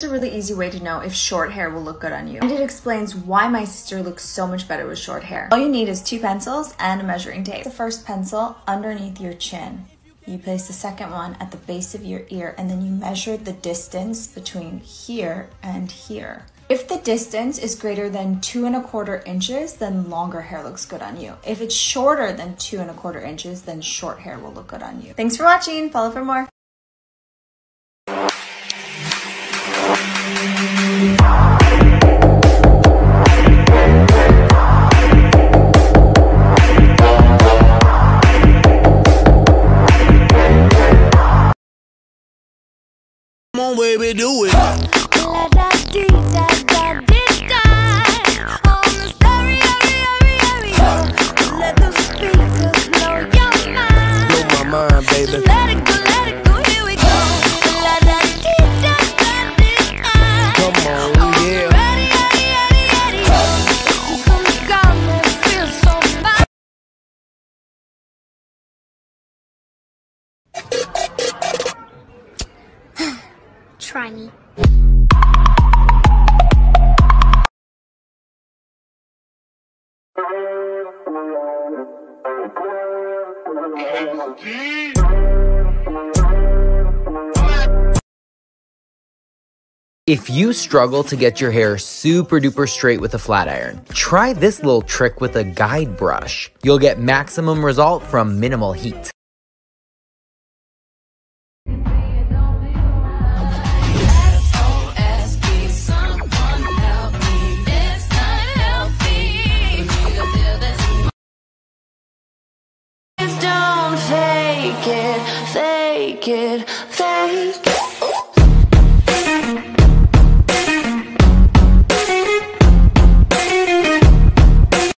It's a really easy way to know if short hair will look good on you. And it explains why my sister looks so much better with short hair. All you need is 2 pencils and a measuring tape. The first pencil underneath your chin. You place the second one at the base of your ear, and then you measure the distance between here and here. If the distance is greater than 2¼ inches, then longer hair looks good on you. If it's shorter than 2¼ inches, then short hair will look good on you. Thanks for watching. Follow for more. Come on, baby, do it. Let the speakers know your mind. Blow my mind, baby. Let it go, here we go. Come on, yeah. Ready. This is some ground that feels so fine. Try me. If you struggle to get your hair super duper straight with a flat iron, try this little trick with a guide brush. You'll get maximum result from minimal heat. Fake it,